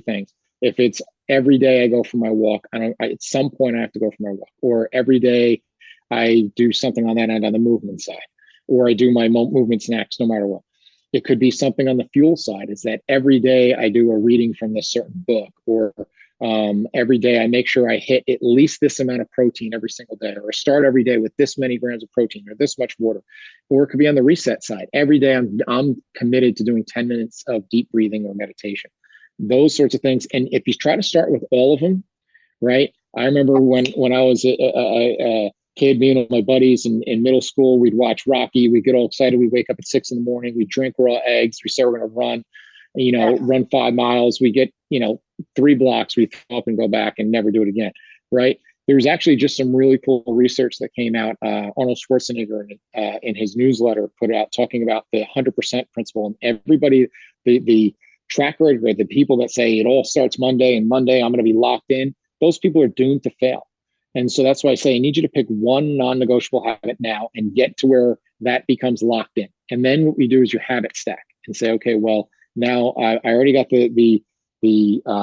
things. If it's every day I go for my walk, at some point I have to go for my walk, or every day I do something on that end on the movement side, or I do my movement snacks no matter what. It could be something on the fuel side, is that every day I do a reading from this certain book, or every day I make sure I hit at least this amount of protein every single day, or start every day with this many grams of protein or this much water. Or it could be on the reset side. Every day I'm committed to doing 10 minutes of deep breathing or meditation, those sorts of things. And if you try to start with all of them, right? I remember when I was a kid, me and my buddies in middle school, we'd watch Rocky. We'd get all excited. We'd wake up at 6 a.m. We'd drink raw eggs. We say we're going to run, run 5 miles. We get, 3 blocks. We throw up and go back and never do it again. Right. There's actually just some really cool research that came out. Arnold Schwarzenegger in his newsletter put out talking about the 100% principle, and everybody, the track record, the people that say it all starts Monday and Monday I'm going to be locked in, those people are doomed to fail. And so that's why I say I need you to pick one non-negotiable habit now and get to where that becomes locked in. And then what we do is you habit stack and say, okay, well, now I already got the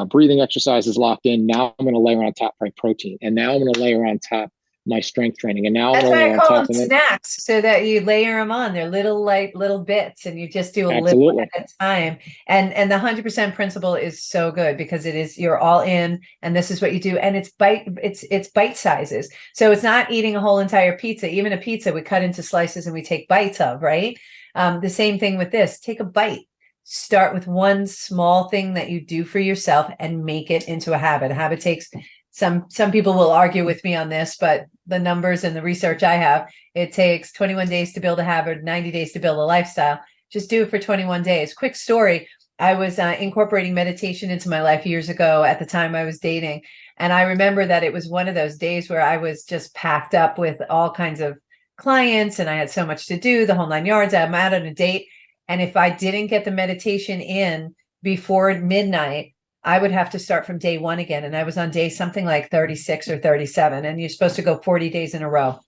breathing exercises locked in. Now I'm going to layer on top my protein. And now I'm going to layer on top my strength training. And now I'm That's going to why layer I on call top. them snacks, so that you layer them on. They're little bits, and you just do a little Absolutely. at a time. And the 100% principle is so good, because it is, you're all in, and this is what you do. And it's bite sizes. So it's not eating a whole entire pizza. Even a pizza we cut into slices and we take bites of, right? The same thing with this. Take a bite. Start with one small thing that you do for yourself and make it into a habit. A habit takes some people will argue with me on this, but the numbers and the research I have, it takes 21 days to build a habit, 90 days to build a lifestyle. Just do it for 21 days. Quick story. I was incorporating meditation into my life years ago at the time I was dating. And I remember that it was one of those days where I was just packed up with all kinds of clients and I had so much to do, the whole 9 yards. I'm out on a date. And if I didn't get the meditation in before midnight, I would have to start from day 1 again. And I was on day something like 36 or 37. And you're supposed to go 40 days in a row.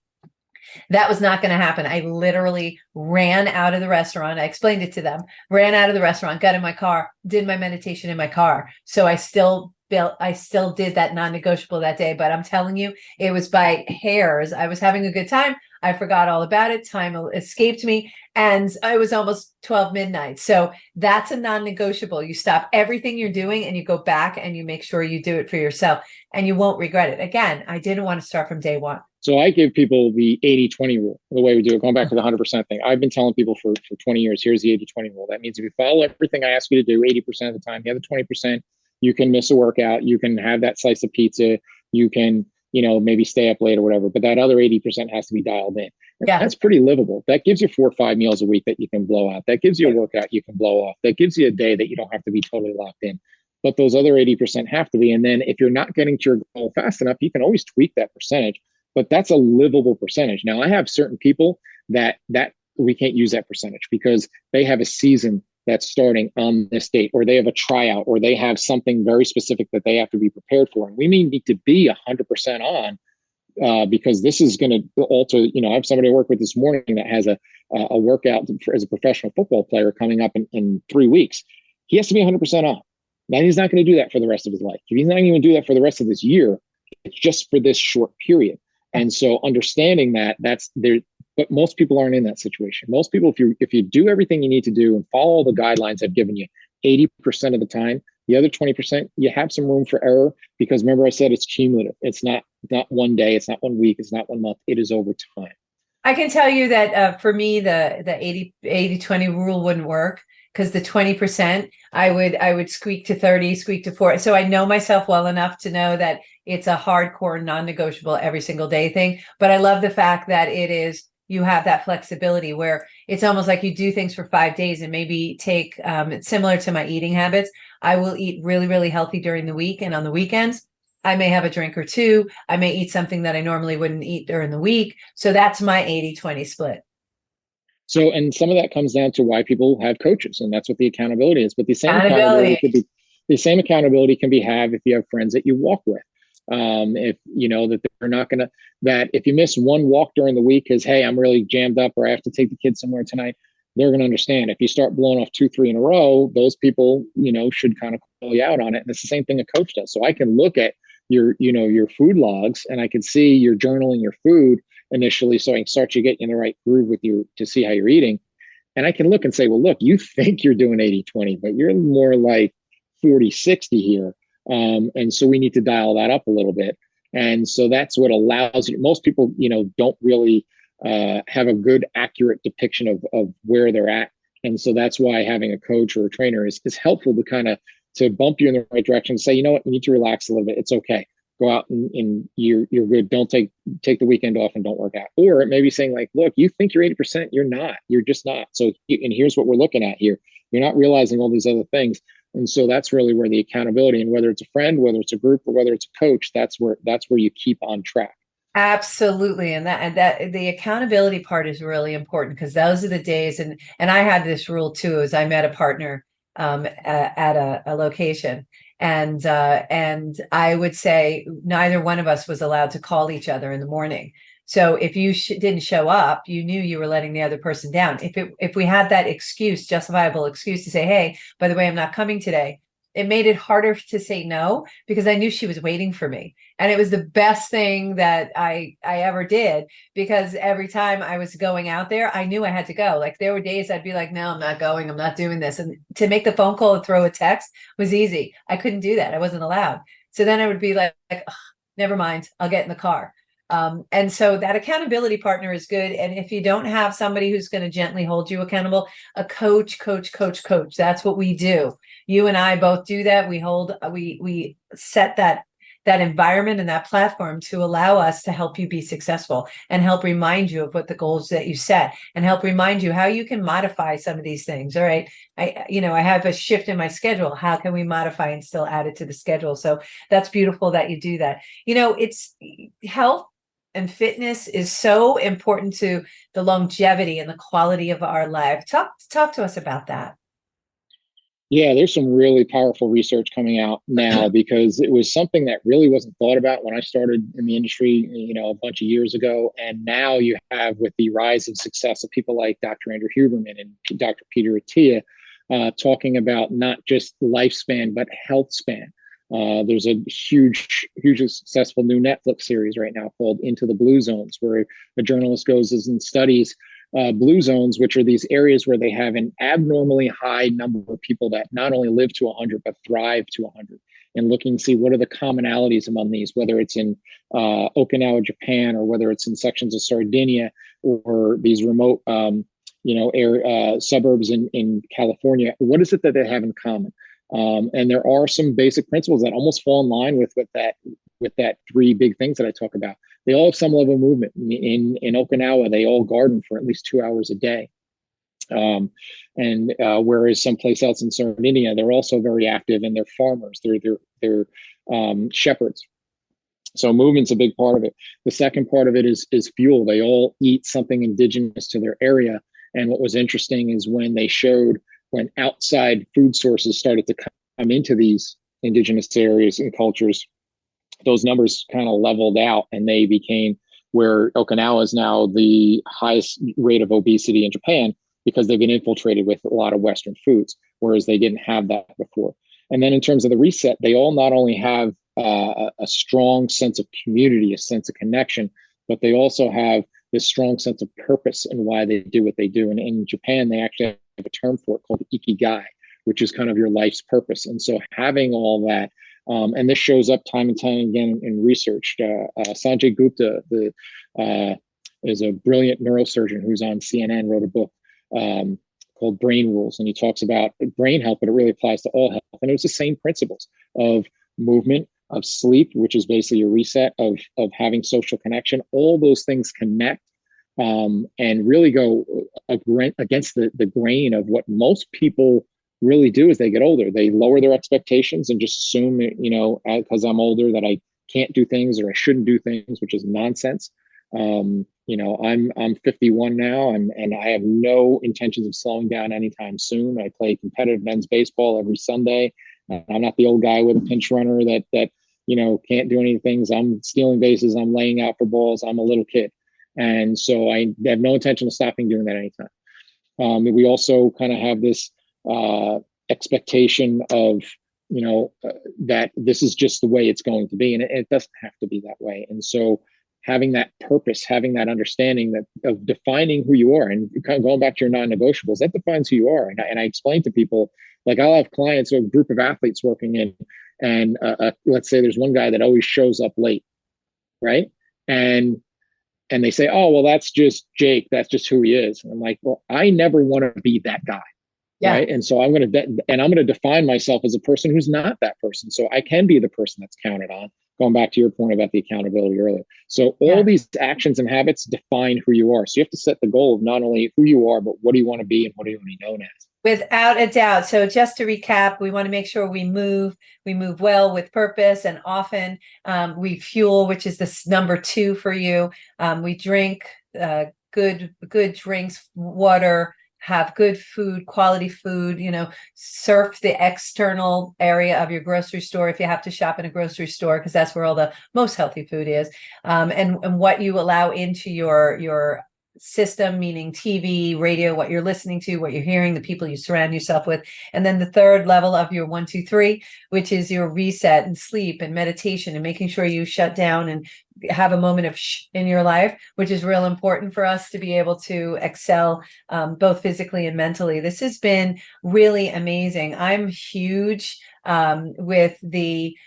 That was not going to happen. I literally ran out of the restaurant. I explained it to them, ran out of the restaurant, got in my car, did my meditation in my car. So I still did that non-negotiable that day. But I'm telling you, it was by hairs. I was having a good time. I forgot all about it. Time escaped me. And it was almost 12 midnight. So that's a non-negotiable. You stop everything you're doing and you go back and you make sure you do it for yourself, and you won't regret it. Again, I didn't want to start from day 1. So I give people the 80-20 rule, the way we do it, going back to the 100% thing. I've been telling people for 20 years, here's the 80-20 rule. That means if you follow everything I ask you to do 80% of the time, the other 20%, you can miss a workout, you can have that slice of pizza, you can, maybe stay up late or whatever, but that other 80% has to be dialed in. And Yeah. that's pretty livable. That gives you 4 or 5 meals a week that you can blow out. That gives you a workout you can blow off. That gives you a day that you don't have to be totally locked in. But those other 80% have to be. And then if you're not getting to your goal fast enough, you can always tweak that percentage. But that's a livable percentage. Now, I have certain people that we can't use that percentage because they have a season that's starting on this date, or they have a tryout, or they have something very specific that they have to be prepared for. And we may need to be 100% on because this is going to alter. I have somebody I work with this morning that has a workout as a professional football player coming up in 3 weeks. He has to be 100% on. Now, he's not going to do that for the rest of his life. If he's not even going to do that for the rest of this year, it's just for this short period. And so understanding that that's there, but most people aren't in that situation. Most people, if you do everything you need to do and follow the guidelines I've given you 80% of the time, the other 20%, you have some room for error, because remember I said it's cumulative. It's not one day, it's not 1 week, it's not 1 month, it is over time. I can tell you that for me, the 80-20 rule wouldn't work, because the 20%, I would squeak to 30, squeak to 40. So I know myself well enough to know that it's a hardcore, non-negotiable, every single day thing. But I love the fact that you have that flexibility where it's almost like you do things for 5 days and maybe take, it's similar to my eating habits. I will eat really, really healthy during the week, and on the weekends, I may have a drink or two. I may eat something that I normally wouldn't eat during the week. So that's my 80-20 split. So, and some of that comes down to why people have coaches, and that's what the accountability is. But the same accountability can be had if you have friends that you walk with. If you know that they're not going to, that if you miss one walk during the week because, hey, I'm really jammed up or I have to take the kids somewhere tonight, they're going to understand. If you start blowing off 2, 3 in a row, those people, should kind of call you out on it. And it's the same thing a coach does. So I can look at your food logs, and I can see you're journaling your food initially. So I can start you getting in the right groove with you to see how you're eating. And I can look and say, well, look, you think you're doing 80-20, but you're more like 40-60 here. And so we need to dial that up a little bit. And so that's what allows you. Most people, don't really have a good, accurate depiction of where they're at. And so that's why having a coach or a trainer is helpful to kind of to bump you in the right direction and say, you know what, you need to relax a little bit. It's okay. Go out and you're good. Don't take the weekend off and don't work out. Or it may be saying like, look, you think you're 80%, you're not. You're just not. So, and here's what we're looking at here. You're not realizing all these other things. And so that's really where the accountability, and whether it's a friend, whether it's a group, or whether it's a coach, that's where you keep on track. Absolutely. And that the accountability part is really important, because those are the days. And I had this rule too, as I met a partner at a location. And I would say neither one of us was allowed to call each other in the morning. So if you didn't show up, you knew you were letting the other person down. If we had that excuse, justifiable excuse to say, hey, by the way, I'm not coming today, it made it harder to say no, because I knew she was waiting for me. And it was the best thing that I ever did, because every time I was going out there, I knew I had to go. Like there were days I'd be like, no, I'm not going. I'm not doing this. And to make the phone call and throw a text was easy. I couldn't do that. I wasn't allowed. So then I would be like never mind, I'll get in the car. And so that accountability partner is good. And if you don't have somebody who's going to gently hold you accountable, a coach. That's what we do. You and I both do that. We set that environment and that platform to allow us to help you be successful, and help remind you of what the goals that you set, and help remind you how you can modify some of these things. All right. I have a shift in my schedule. How can we modify and still add it to the schedule? So that's beautiful that you do that. It's health and fitness is so important to the longevity and the quality of our life. Talk to us about that. Yeah, there's some really powerful research coming out now, because it was something that really wasn't thought about when I started in the industry, a bunch of years ago. And now you have, with the rise of success of people like Dr. Andrew Huberman and Dr. Peter Attia, talking about not just lifespan, but health span. There's a hugely successful new Netflix series right now called Into the Blue Zones, where a journalist goes and studies blue zones, which are these areas where they have an abnormally high number of people that not only live to 100, but thrive to 100. And looking to see what are the commonalities among these, whether it's in Okinawa, Japan, or whether it's in sections of Sardinia, or these remote suburbs in California. What is it that they have in common? And there are some basic principles that almost fall in line with that three big things that I talk about. They all have some level of movement. In Okinawa, they all garden for at least 2 hours a day. Whereas someplace else in Sardinia, they're also very active, and they're farmers. They're shepherds. So movement's a big part of it. The second part of it is fuel. They all eat something indigenous to their area. And what was interesting is when outside food sources started to come into these indigenous areas and cultures, those numbers kind of leveled out, and they became where Okinawa is now the highest rate of obesity in Japan, because they've been infiltrated with a lot of Western foods, whereas they didn't have that before. And then in terms of the reset, they all not only have a strong sense of community, a sense of connection, but they also have this strong sense of purpose and why they do what they do. And in Japan, they actually have a term for it called ikigai, which is kind of your life's purpose. And so having all that, and this shows up time and time again in research. Sanjay Gupta is a brilliant neurosurgeon who's on CNN, wrote a book called Brain Rules. And he talks about brain health, but it really applies to all health. And it was the same principles of movement, of sleep, which is basically a reset, of having social connection. All those things connect and really go against the grain of what most people really do as they get older. They lower their expectations and just assume, because I'm older, that I can't do things or I shouldn't do things, which is nonsense. I'm 51 now, and I have no intentions of slowing down anytime soon. I play competitive men's baseball every Sunday. I'm not the old guy with a pinch runner that can't do any things. I'm stealing bases. I'm laying out for balls. I'm a little kid. And so I have no intention of stopping doing that anytime. We also kind of have this expectation of, that this is just the way it's going to be, and it doesn't have to be that way. And so having that purpose, having that understanding that of defining who you are, and kind of going back to your non-negotiables, that defines who you are. And I explain to people, like, I'll have clients or a group of athletes working in, and let's say there's one guy that always shows up late, right? And they say, oh, well, that's just Jake, that's just who he is. And I'm like, well, I never want to be that guy. Yeah. Right. And so I'm going to define myself as a person who's not that person. So I can be the person that's counted on, going back to your point about the accountability earlier. So all these actions and habits define who you are. So you have to set the goal of not only who you are, but what do you want to be and what do you want to be known as? Without a doubt. So just to recap, we want to make sure we move well with purpose, and often we fuel, which is this number 2 for you. We drink good drinks, water, have good food, quality food, surf the external area of your grocery store if you have to shop in a grocery store, because that's where all the most healthy food is. And what you allow into your system, meaning TV, radio, what you're listening to, what you're hearing, the people you surround yourself with. And then the third level of your 1, 2, 3, which is your reset and sleep and meditation, and making sure you shut down and have a moment of shh in your life, which is real important for us to be able to excel both physically and mentally. This has been really amazing. I'm huge with the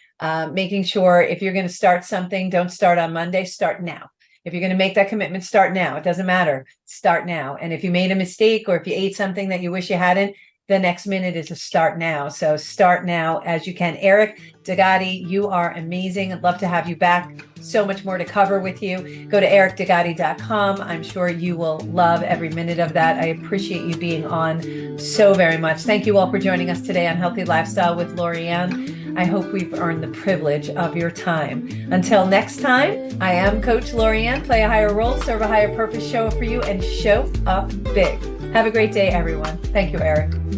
making sure if you're going to start something, don't start on Monday, start now. If you're going to make that commitment, start now. It doesn't matter. Start now. And if you made a mistake, or if you ate something that you wish you hadn't, the next minute is a start now. So start now as you can. Eric Degatti, you are amazing. I'd love to have you back. So much more to cover with you. Go to ericdegatti.com. I'm sure you will love every minute of that. I appreciate you being on so very much. Thank you all for joining us today on Healthy Lifestyle with Lorianne. I hope we've earned the privilege of your time. Until next time, I am Coach Lorianne. Play a higher role, serve a higher purpose, show up for you, and show up big. Have a great day, everyone. Thank you, Eric.